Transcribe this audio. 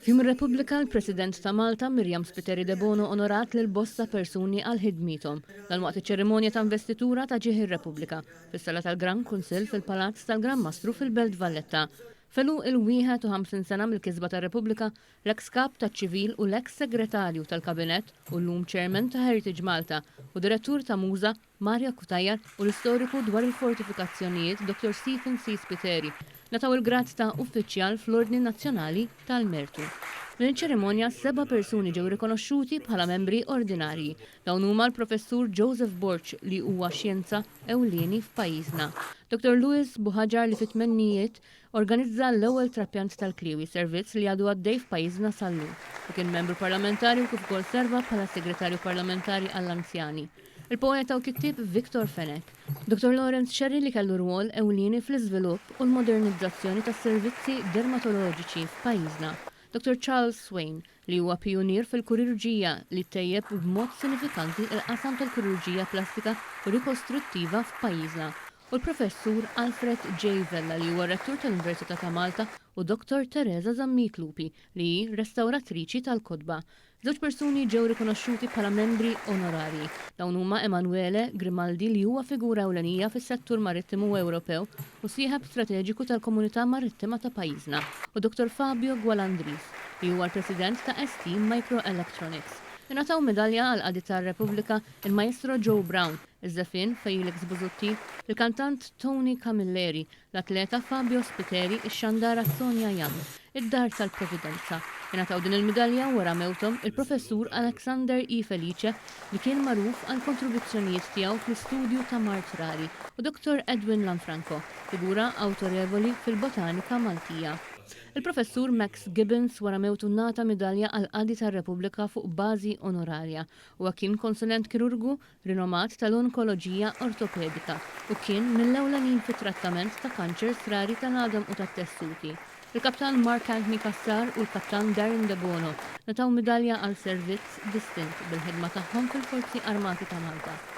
Fjum ir-Repubblika l-President ta' Malta Miriam Spiteri de Bono onorat lil bosta persuni għal ħidmithom dal-waqt iċ-ċerimonja ta' investitura ta' ġieħ ir-Repubblika fis-sala tal-Gran Kunsill fil-Palazz tal-Gran Mastru fil-Belt Valletta. Felu il-51 sena mill-kisba tar-Repubblika l-eks kap taċ-ċivil u l-eks segretarju tal-Kabinet u l-lum chairman ta' Heritage Malta u direttur ta' Muża Marja Kutajjar u l-istoriku dwar il-fortifikazzjonijiet Dr. Stephen C. Spiteri nataw il-grad ta' uffiċjal fl-Ordni Nazzjonali tal-Mertu. L-ċerimonja 7 persuni ġew rikonoxxuti bħala membri ordinarji. Dawn huma l-professur Joseph Borch li huwa xjenza ewlieni f'pajjiżna. Dr. Louis Buħaġar li fit-tmennijiet organizza l-ewwel trappjant tal-Kliwi servizz li għadu għaddej f'pajjiżna sal-lum. U kien membru parlamentari u kif ukoll serva bħala segretarju parlamentari għall-anzjani. Il-poeta u kittib Viktor Fenek. Dr. Lawrence Sherry li kellu rwol ewlieni fl-iżvilupp u l-modernizzazzjoni tas-servizzi dermatoloġiċi f'pajjiżna. Dr. Charles Swain li huwa pionier fil-kirurġija li tejjeb b'mod sinifikanti il-qasam tal-kirurġija plastika u rikostruttiva f'pajjiżna. U l-professur Alfred J. Vella li huwa rettur tal-Università ta' Malta u Dr. Teresa Zammiklupi li hi restawratriċi tal-kotba. Żewġ persuni ġew rikonoxxuti bħala membri onorari. Dawn huma Emanuele Grimaldi li huwa figura ewlenija fis-settur marittimu Ewropew u sieħeb strateġiku tal-Komunità Marittima ta' pajjiżna u Dr. Fabio Gualandris li huwa l-President ta' ST Microelectronics. Ingħataw medalja għal qadi tar-Repubblika il-Maestro Joe Brown, iż-żefien Felix Buzutti, il-kantant Tony Camilleri, l-atleta Fabio Spiteri, ix-xandara Sonja Jan, id-Dar tal-Providenza. Ingħataw din il-medalja wara mewthom il-professur Alexander E. Felice li kien magħruf għal kontribuzzjonijiet tiegħu fl-istudju ta' Mart Rari u Dr. Edwin Lanfranco, figura awtorevoli fil-botanika Maltija. Il-professur Max Gibbons wara mewtu nata medalja għal qadi tar-Repubblika fuq bażi onorarja u kien konsulent kirurgu rinomat tal-onkoloġija ortopedika u kien mill-ewlenin fit-trattament ta' kanċers rari tal-għadam u tat-tessuti. Il-Kaptan Mark Anthony Kassar u l-Kaptan Darren De Bono nataw medalja għal servizz distint bil-ħidma tagħhom fil-Forzi Armati ta' Malta.